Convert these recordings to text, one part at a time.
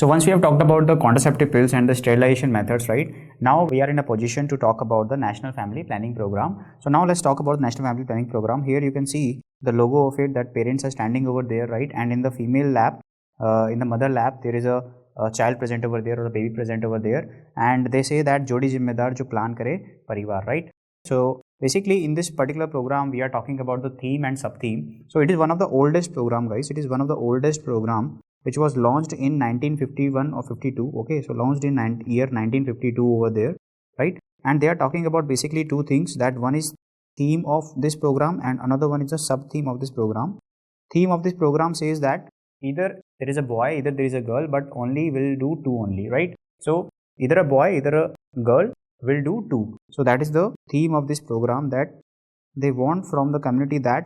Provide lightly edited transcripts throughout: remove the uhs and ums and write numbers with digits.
So once we have talked about the contraceptive pills and the sterilization methods, right? Now we are in a position to talk about the National Family Planning Program. So now let's talk about the National Family Planning Program. Here you can see the logo of it, that parents are standing over there, right? And in the female lap, in the mother lap, there is a child present over there or a baby present over there, and they say that Jodi Zimmedar jo plan kare parivar, right? So basically in this particular program we are talking about the theme and sub-theme. So it is one of the oldest program, guys. It is one of the oldest program which was launched in 1951 or 52. Okay, so launched in year 1952 over there, right? And they are talking about basically two things, that one is theme of this program and another one is a sub-theme of this program. Theme of this program says that either there is a boy, either there is a girl, but only will do two only, right? So either a boy, either a girl will do two. So that is the theme of this program, that they want from the community that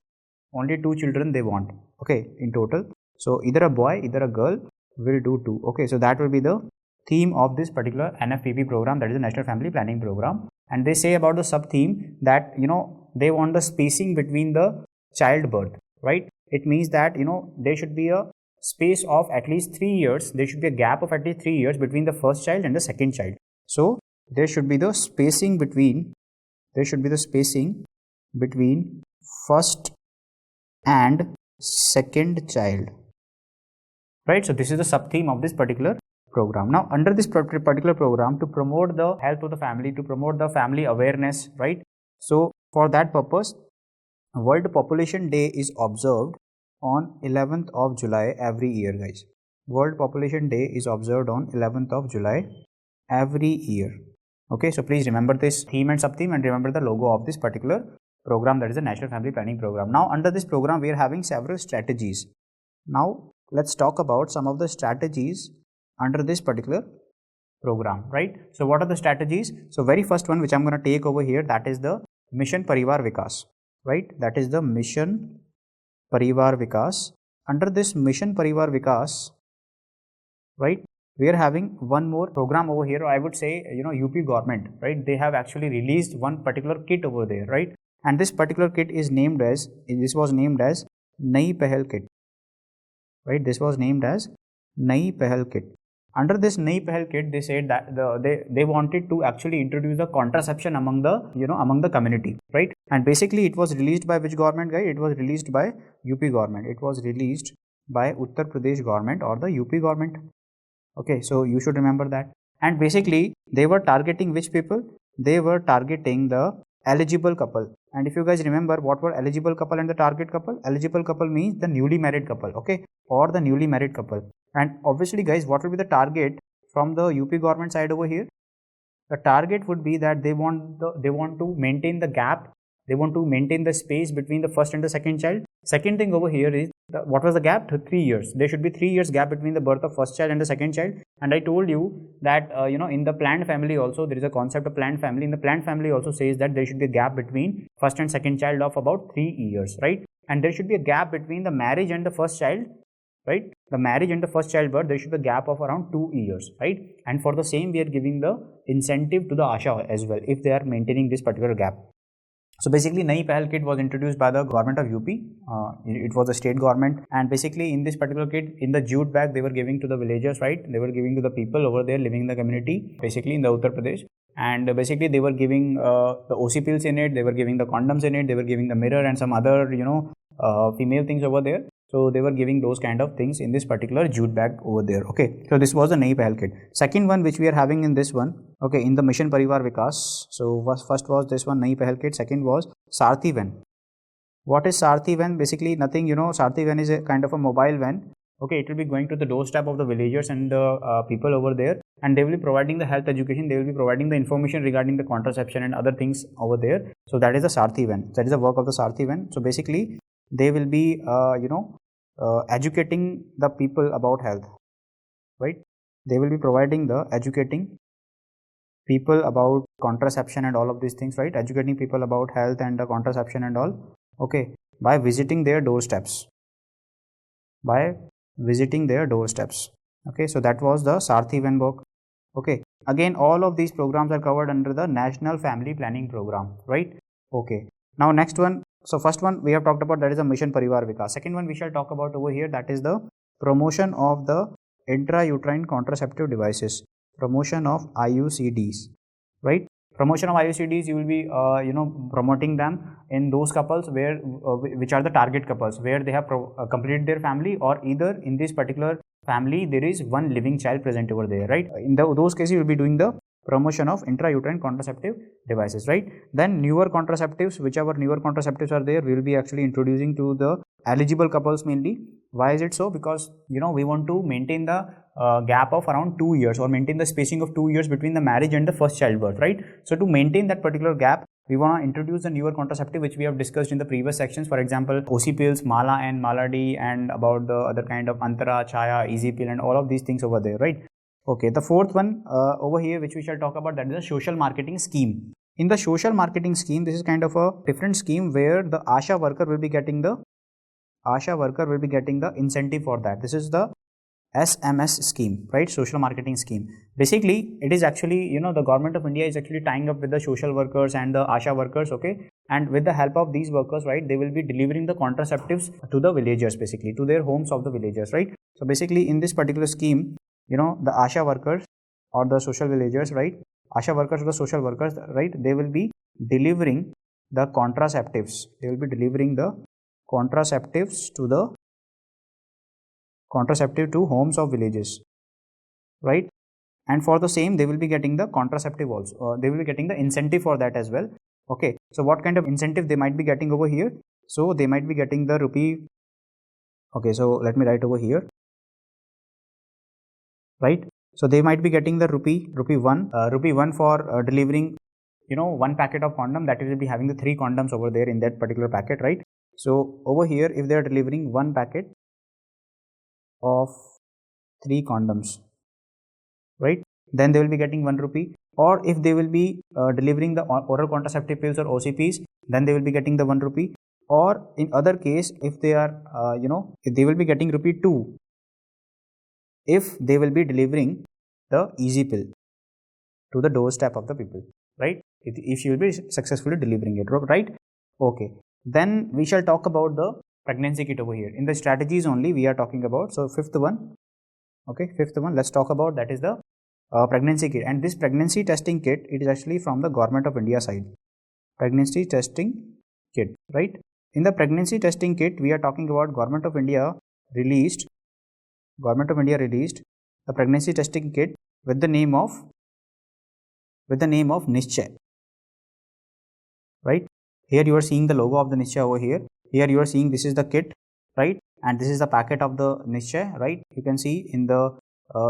only two children they want, okay, in total. So either a boy, either a girl will do two. Okay, so that will be the theme of this particular NFPP program, that is the National Family Planning Program. And they say about the sub-theme that, they want the spacing between the childbirth, right? It means that, there should be a space of at least 3 years. There should be a gap of at least 3 years between the first child and the second child. So there should be the spacing between, first and second child. Right, so this is the sub-theme of this particular program. Now, under this particular program, to promote the health of the family, to promote the family awareness, right? So, for that purpose, World Population Day is observed on 11th of July every year, guys. World Population Day is observed on 11th of July every year. Okay, so please remember this theme and sub-theme and remember the logo of this particular program, that is the National Family Planning Program. Now, under this program, we are having several strategies. Now, let's talk about some of the strategies under this particular program, right? So what are the strategies? So very first one which I'm going to take over here, that is the Mission Parivar Vikas, right? That is the Mission Parivar Vikas. Under this Mission Parivar Vikas, right, we are having one more program over here. I would say, UP government, right? They have actually released one particular kit over there, right? And this particular kit is named as, Nayi Pehal Kit. Right, this was named as Nayi Pehal Kit. Under this Nayi Pehal Kit, they said that they wanted to actually introduce a contraception among the community, right? And basically, it was released by which government, guys? It was released by UP government. It was released by Uttar Pradesh government or the UP government. Okay, so you should remember that. And basically, they were targeting which people? They were targeting the eligible couple. And if you guys remember, what were eligible couple and the target couple? Eligible couple means the newly married couple, okay, or the newly married couple. And obviously, guys, what will be the target from the UP government side over here? The target would be that they want to maintain the gap. They want to maintain the space between the first and the second child. Second thing over here is, what was the gap? 3 years. There should be 3 years gap between the birth of first child and the second child. And I told you that, in the planned family also, there is a concept of planned family. In the planned family also says that there should be a gap between first and second child of about 3 years, right? And there should be a gap between the marriage and the first child, right? The marriage and the first childbirth, there should be a gap of around 2 years, right? And for the same, we are giving the incentive to the Asha as well, if they are maintaining this particular gap. So basically, Nayi Pehal Kit was introduced by the government of UP. It was a state government, and basically in this particular kit, in the jute bag, they were giving to the villagers, right? They were giving to the people over there living in the community, basically in the Uttar Pradesh. And basically, they were giving the OCPs in it, they were giving the condoms in it, they were giving the mirror and some other, female things over there. So they were giving those kind of things in this particular jute bag over there. Okay, so this was the Nayi Pehal Kit. Second one which we are having in this one, okay, in the Mission Parivar Vikas. So first was this one, Nayi Pehal Kit. Second was Sarthi van. What is Sarthi van? Basically nothing, Sarthi van is a kind of a mobile van. Okay, it will be going to the doorstep of the villagers and the people over there, and they will be providing the health education. They will be providing the information regarding the contraception and other things over there. So that is the Sarthi van. That is the work of the Sarthi van. So basically, they will be, educating the people about health, right? They will be providing the educating people about contraception and all of these things, right? Educating people about health and the contraception and all, okay, by visiting their doorsteps. Okay, so that was the Sarthi van work. Okay, again, all of these programs are covered under the National Family Planning Program, right? Okay, now next one. So first one we have talked about, that is the Mission Parivar Vikas. Second one we shall talk about over here, that is the promotion of the intrauterine contraceptive devices, promotion of IUCDs, right? Promotion of IUCDs, you will be promoting them in those couples where which are the target couples, where they have completed their family, or either in this particular family there is one living child present over there, right? In those cases you will be doing the promotion of intrauterine contraceptive devices, right? Then newer contraceptives, whichever newer contraceptives are there, we will be actually introducing to the eligible couples mainly. Why is it so? Because we want to maintain the gap of around 2 years, or maintain the spacing of 2 years between the marriage and the first childbirth, right? So to maintain that particular gap, we want to introduce the newer contraceptive which we have discussed in the previous sections. For example, OC pills, Mala and Maladi, and about the other kind of Antara, Chhaya, easy pill, and all of these things over there, right? Okay, the fourth one over here which we shall talk about, that is the social marketing scheme. In the social marketing scheme, this is kind of a different scheme where the ASHA worker will be getting the incentive for that. This is the SMS scheme, right? Social marketing scheme. Basically, it is actually, the government of India is actually tying up with the social workers and the ASHA workers, okay? And with the help of these workers, right, they will be delivering the contraceptives to the villagers, basically, to their homes of the villagers, right? So basically, in this particular scheme, the ASHA workers or the social villagers, right? ASHA workers or the social workers, right? They will be delivering the contraceptives. They will be delivering the contraceptives to homes of villages, right? And for the same, they will be getting the contraceptive also. They will be getting the incentive for that as well. Okay. So what kind of incentive they might be getting over here? So they might be getting the rupee. Okay. So let me write over here. Right. So they might be getting the rupee one for delivering, one packet of condom, that will be having the 3 condoms over there in that particular packet, right? So over here, if they are delivering 1 packet of 3 condoms, right, then they will be getting 1 rupee. Or if they will be delivering the oral contraceptive pills or OCPs, then they will be getting the 1 rupee. Or in other case, if they are, if they will be getting rupee 2 if they will be delivering the easy pill to the doorstep of the people, right? If you will be successfully delivering it, right? Okay. Then we shall talk about the pregnancy kit over here. In the strategies only we are talking about. So fifth one, let's talk about, that is the pregnancy kit. And this pregnancy testing kit, it is actually from the government of India side. Pregnancy testing kit, right? In the pregnancy testing kit, we are talking about government of India released the pregnancy testing kit with the name of Nischay, right? Here you are seeing the logo of the Nischay over here. Here you are seeing this is the kit, right? And this is the packet of the Nischay, right? You can see in the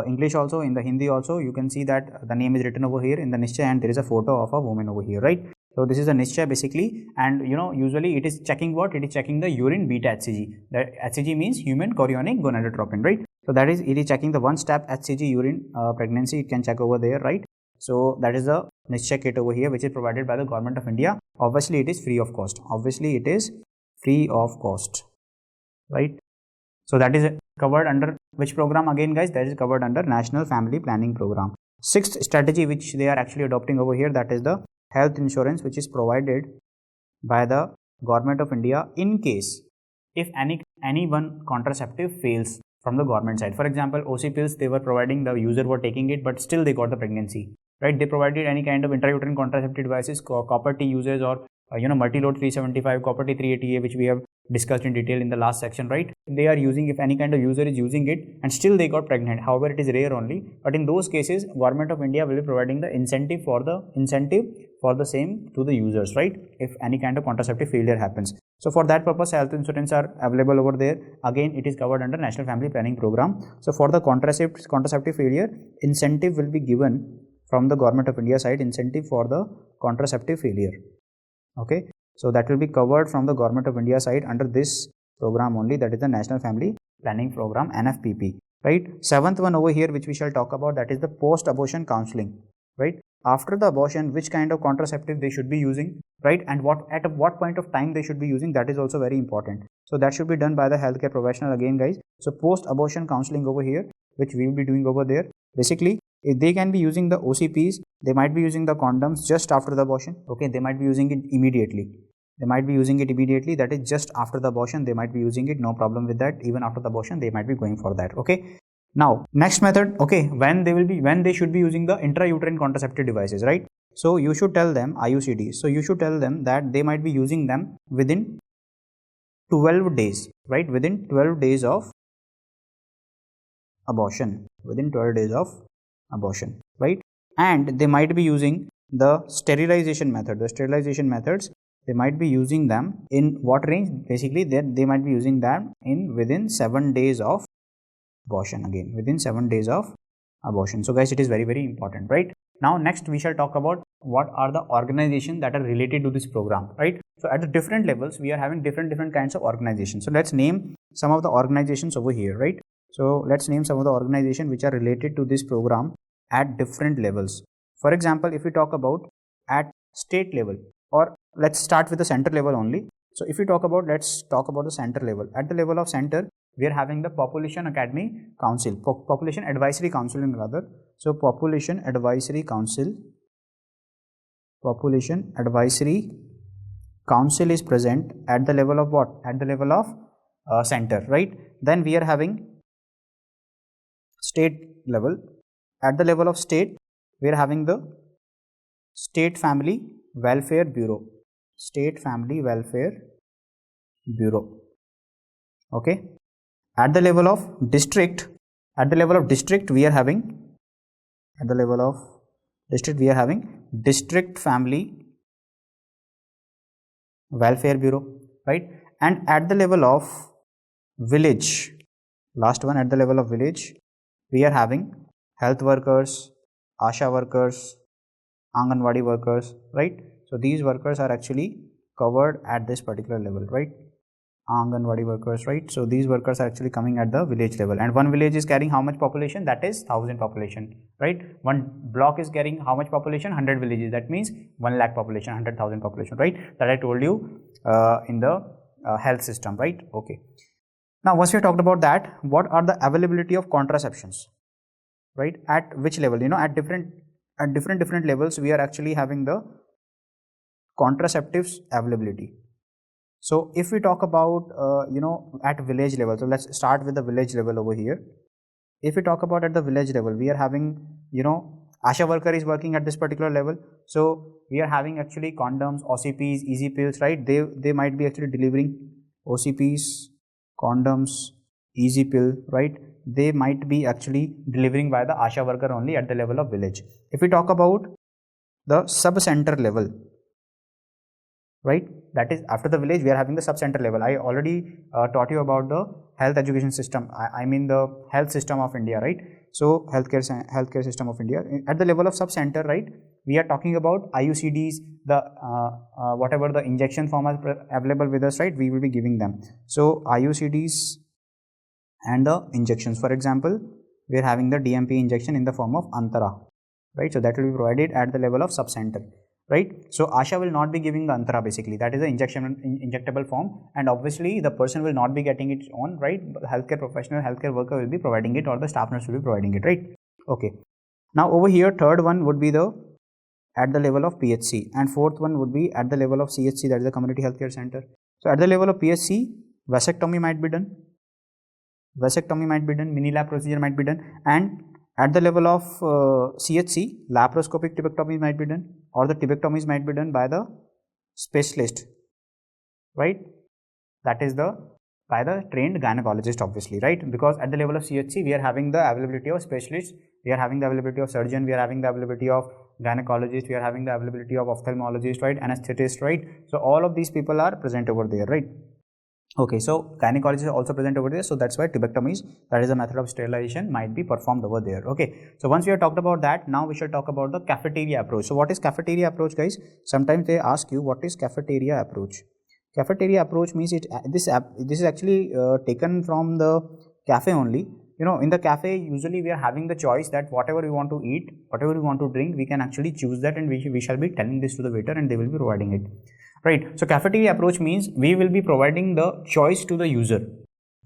English also, in the Hindi also, you can see that the name is written over here in the Nischay, and there is a photo of a woman over here, right? So this is a Nischay basically, and usually it is checking what? It is checking the urine beta HCG. That HCG means human chorionic gonadotropin, right? So that is, it is checking the 1-step HCG urine pregnancy, it can check over there, right? So that is the Nischay kit over here, which is provided by the government of India. Obviously it is free of cost. Right? So that is covered under which program again, guys? That is covered under National Family Planning Program. Sixth strategy which they are actually adopting over here, that is the health insurance, which is provided by the government of India in case if any one contraceptive fails from the government side. For example, OC pills, they were providing, the user were taking it, but still they got the pregnancy, right? They provided any kind of intrauterine contraceptive devices, copper T uses, or multi-load 375, copper T 380A, which we have discussed in detail in the last section, right? They are using, if any kind of user is using it and still they got pregnant. However, it is rare only, but in those cases, government of India will be providing the incentive for the same to the users, right? If any kind of contraceptive failure happens. So for that purpose, health insurance are available over there. Again, it is covered under National Family Planning Program. So for the contraceptive failure, incentive will be given from the government of India side, incentive for the contraceptive failure. Okay, so that will be covered from the government of India side under this program only, that is the National Family Planning Program, NFPP, right? Seventh one over here, which we shall talk about, that is the post-abortion counseling, right? After the abortion, which kind of contraceptive they should be using, right? And at what point of time they should be using, that is also very important. So that should be done by the healthcare professional again, guys. So post-abortion counseling over here, which we will be doing over there. Basically, if they can be using the OCPs, they might be using the condoms just after the abortion. Okay, they might be using it immediately. That is just after the abortion, they might be using it. No problem with that. Even after the abortion, they might be going for that. Okay. Now next method, okay, when they should be using the intrauterine contraceptive devices, right? So you should tell them IUCDs. So you should tell them that they might be using them within 12 days, right? Within 12 days of abortion, right? And they might be using the sterilization method. The sterilization methods, they might be using them in what range? Basically, they might be using them in within 7 days of abortion, again within 7 days of abortion. So guys, it is very, very important, right? Now next we shall talk about what are the organizations that are related to this program, right? So at the different levels we are having different kinds of organizations. So let's name some of the organizations over here, right? So let's name some of the organizations which are related to this program at different levels. For example, if we talk about at state level, or let's start with the center level only. So if we talk about, let's talk about the center level. At the level of center, we are having the Population Academy Council, Population Advisory Council rather. So Population Advisory Council is present at the level of what? At the level of center, right? Then we are having state level. At the level of state, we are having the State Family Welfare Bureau. Okay. At the level of district, we are having District Family Welfare Bureau, right? And at the level of village, last one, at the level of village, we are having health workers, ASHA workers, Anganwadi workers, right? So these workers are actually covered at this particular level, right? Anganwadi workers, right? So these workers are actually coming at the village level, and one village is carrying how much population? That is 1000 population, right? One block is carrying how much population? 100 villages. That means 1 lakh population, 100,000 population, right? That I told you in the health system, right? Okay. Now once we have talked about that, what are the availability of contraceptions, right? At which level? You know, at different levels we are actually having the contraceptives availability. So if we talk about at village level, so let's start with the village level over here. If we talk about at the village level, we are having ASHA worker is working at this particular level. So we are having actually condoms, OCPs, easy pills, right? They might be actually delivering OCPs, condoms, easy pill, right? They might be actually delivering by the ASHA worker only at the level of village. If we talk about the sub-center level, right, that is after the village we are having the sub-center level. I already taught you about the health education system, I mean the health system of India, right? So healthcare system of India. At the level of sub-center, right, we are talking about IUCDs, the whatever the injection form is available with us, right, we will be giving them. So IUCDs and the injections, for example, we are having the DMPA injection in the form of Antara, right? So that will be provided at the level of sub-center, right? So ASHA will not be giving the Antara, basically that is the injectable form, and obviously the person will not be getting it on, right? Healthcare professional, healthcare worker will be providing it, or the staff nurse will be providing it, right? Okay. Now over here, third one would be at the level of PHC, and fourth one would be at the level of CHC, that is the community healthcare center. So at the level of PHC, vasectomy might be done, mini lab procedure might be done, and at the level of CHC, laparoscopic tubectomy might be done, or the tubectomies might be done by the specialist, right? That is by the trained gynecologist, obviously, right? Because at the level of CHC, we are having the availability of specialists, we are having the availability of surgeon, we are having the availability of gynecologist, we are having the availability of ophthalmologist, right? Anesthetist, right? So all of these people are present over there, right? Okay, so gynecologist is also present over there, so that's why tubectomies, that is a method of sterilization, might be performed over there. Okay, so once we have talked about that, now we shall talk about the cafeteria approach. So what is cafeteria approach, guys? Sometimes they ask you what is cafeteria approach. Cafeteria approach means this is actually taken from the cafe only. You know, in the cafe usually we are having the choice that whatever we want to eat, whatever we want to drink, we can actually choose that, and we shall be telling this to the waiter and they will be providing it, right? So cafeteria approach means we will be providing the choice to the user,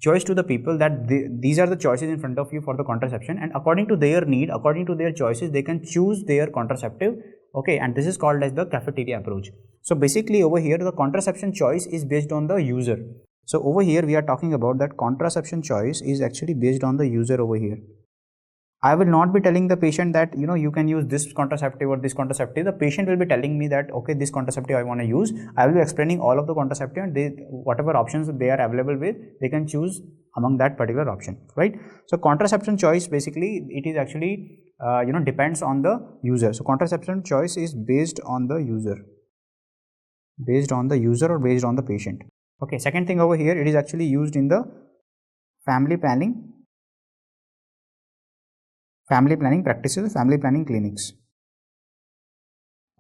choice to the people, that these are the choices in front of you for the contraception, and according to their need, according to their choices, they can choose their contraceptive. Okay, and this is called as the cafeteria approach. So basically over here the contraception choice is based on the user. So over here we are talking about that contraception choice is actually based on the user over here. I will not be telling the patient that you can use this contraceptive or this contraceptive. The patient will be telling me that okay, this contraceptive I want to use. I will be explaining all of the contraceptive, and whatever options they are available with, they can choose among that particular option, right? So contraception choice, basically it is actually depends on the user. So contraception choice is based on the user or based on the patient. Okay, second thing over here, it is actually used in the family planning practices, family planning clinics.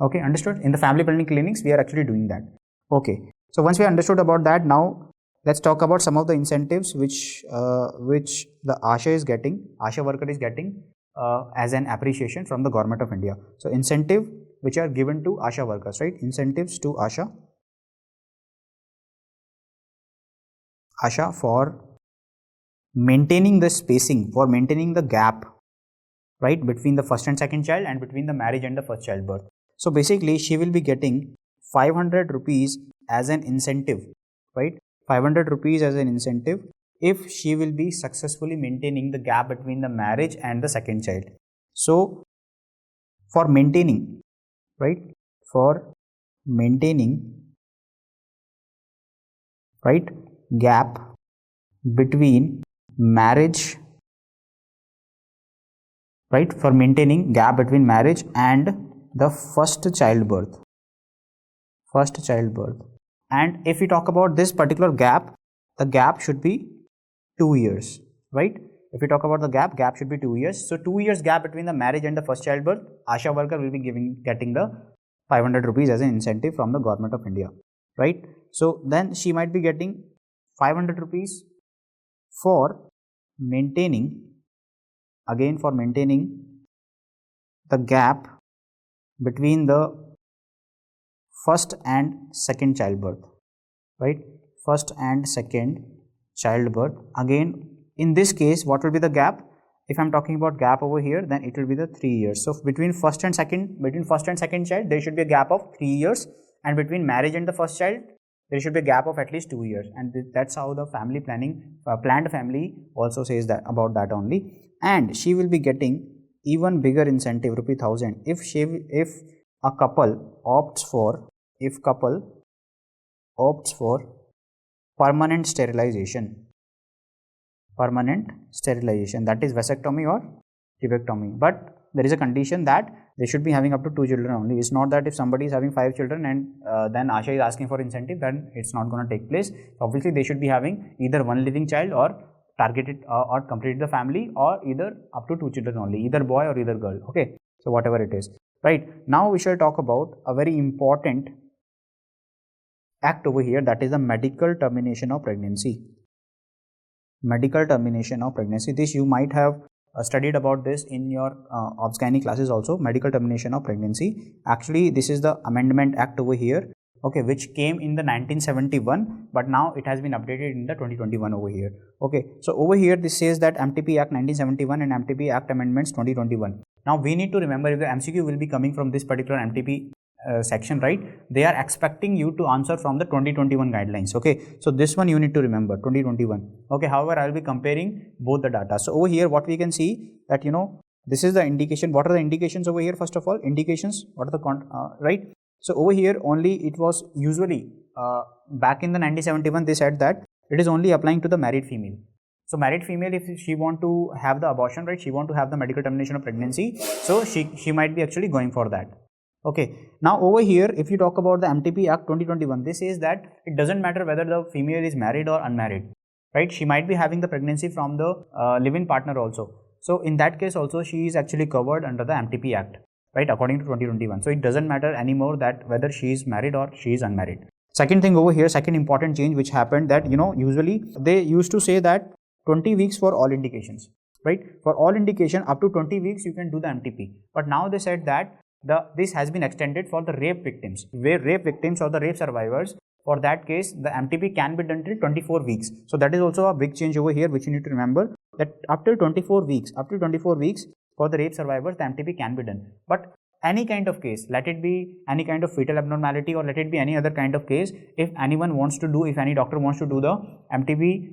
Okay, understood? In the family planning clinics, we are actually doing that. Okay, so once we understood about that, now let's talk about some of the incentives which the ASHA worker is getting as an appreciation from the government of India. So incentive which are given to ASHA workers, right? Incentives to ASHA for maintaining the spacing, for maintaining the gap, right, between the first and second child and between the marriage and the first childbirth. So basically she will be getting 500 rupees as an incentive, right? 500 rupees as an incentive if she will be successfully maintaining the gap between the marriage and the second child. So for maintaining, right, right, gap between marriage, right, for maintaining gap between marriage and the first childbirth. And if we talk about this particular gap, the gap should be 2 years, right? If we talk about the gap should be 2 years. So 2 years gap between the marriage and the first childbirth, ASHA worker will be getting the 500 rupees as an incentive from the government of India, right? So then she might be getting 500 rupees for maintaining the gap between the first and second childbirth, right? First and second childbirth. Again, in this case, what will be the gap? If I'm talking about gap over here, then it will be the 3 years. So between first and second child, there should be a gap of 3 years, and between marriage and the first child, there should be a gap of at least 2 years. And that's how the family planning, planned family also says that about that only. And she will be getting even bigger incentive, ₹1,000, if a couple opts for permanent sterilization, that is vasectomy or tubectomy. But there is a condition that they should be having up to 2 children only. It's not that if somebody is having 5 children and then ASHA is asking for incentive, then it's not going to take place. Obviously they should be having either one living child or targeted or completed the family, or either up to 2 children only, either boy or either girl. Okay, so whatever it is, right? Now we shall talk about a very important act over here, that is the medical termination of pregnancy. This you might have studied about this in your obs-gynae classes also. Medical termination of pregnancy, actually this is the Amendment Act over here, okay, which came in the 1971, but now it has been updated in the 2021 over here. Okay, so over here this says that MTP Act 1971 and MTP Act Amendments 2021. Now we need to remember, if the MCQ will be coming from this particular MTP section, right, they are expecting you to answer from the 2021 guidelines. Okay, so this one you need to remember, 2021. Okay, however I will be comparing both the data. So over here what we can see that this is the indication. What are the indications over here? First of all, indications, what are the right? So over here only it was usually back in the 1971 they said that it is only applying to the married female. So married female, if she want to have the abortion, right, she want to have the medical termination of pregnancy, so she might be actually going for that. Okay, now over here if you talk about the MTP Act 2021, this says that it doesn't matter whether the female is married or unmarried, right? She might be having the pregnancy from the live-in partner also. So in that case also she is actually covered under the MTP Act, right, according to 2021. So it doesn't matter anymore that whether she is married or she is unmarried. Second thing over here, second important change which happened, that usually they used to say that 20 weeks for all indications, right? For all indication up to 20 weeks you can do the MTP. But now they said that this has been extended for the rape victims, where rape victims or the rape survivors, for that case the MTP can be done till 24 weeks. So that is also a big change over here which you need to remember, that up till 24 weeks for the rape survivors the MTP can be done. But any kind of case, let it be any kind of fetal abnormality or let it be any other kind of case, if anyone wants to do, if any doctor wants to do the MTP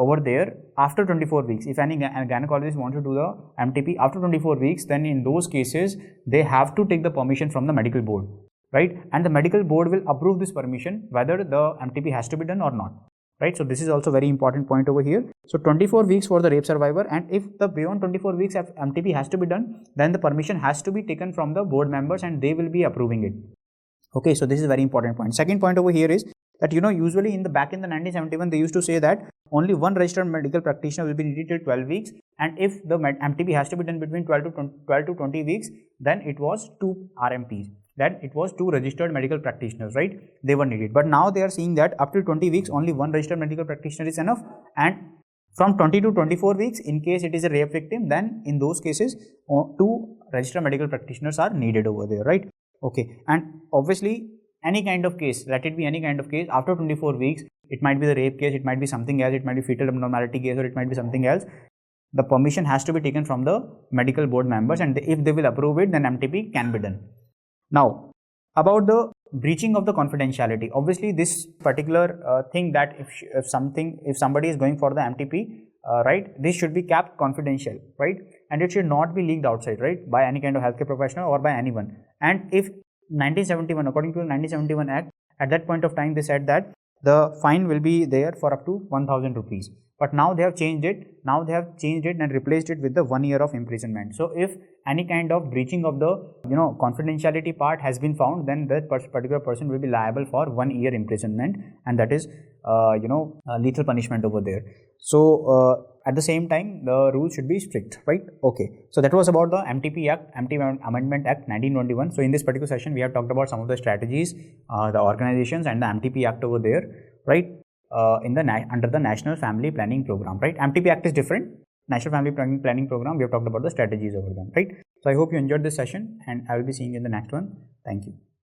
over there after 24 weeks, if any gynecologist wants to do the MTP after 24 weeks, then in those cases they have to take the permission from the medical board, right? And the medical board will approve this permission whether the MTP has to be done or not, right? So this is also very important point over here. So 24 weeks for the rape survivor, and if the beyond 24 weeks MTP has to be done, then the permission has to be taken from the board members and they will be approving it. Okay, so this is a very important point. Second point over here is that, you know, usually in the 1971 they used to say that only one registered medical practitioner will be needed till 12 weeks, and if the MTP has to be done between 12 to 20 weeks, then it was 2 RMPs. That it was 2 registered medical practitioners, right? They were needed. But now they are seeing that up to 20 weeks only 1 registered medical practitioner is enough, and from 20 to 24 weeks in case it is a rape victim, then in those cases 2 registered medical practitioners are needed over there, right? Okay, and obviously any kind of case, let it be any kind of case after 24 weeks, it might be the rape case, it might be something else, it might be fetal abnormality case, or it might be something else. The permission has to be taken from the medical board members, and if they will approve it, then MTP can be done. Now, about the breaching of the confidentiality, obviously this particular thing that if somebody is going for the MTP, right, this should be kept confidential, right, and it should not be leaked outside, right, by any kind of healthcare professional or by anyone. And if 1971, according to the 1971 Act, at that point of time they said that the fine will be there for up to 1000 rupees. But now they have changed it. Now they have changed it and replaced it with the 1 year of imprisonment. So if any kind of breaching of the confidentiality part has been found, then that particular person will be liable for 1 year imprisonment, and that is lethal punishment over there. So at the same time, the rules should be strict, right? Okay, so that was about the MTP Act, MTP Amendment Act 1921. So in this particular session, we have talked about some of the strategies, the organizations, and the MTP Act over there, right? Under the National Family Planning Program, right? MTP Act is different. National Family Planning Program, we have talked about the strategies over them, right? So I hope you enjoyed this session, and I will be seeing you in the next one. Thank you.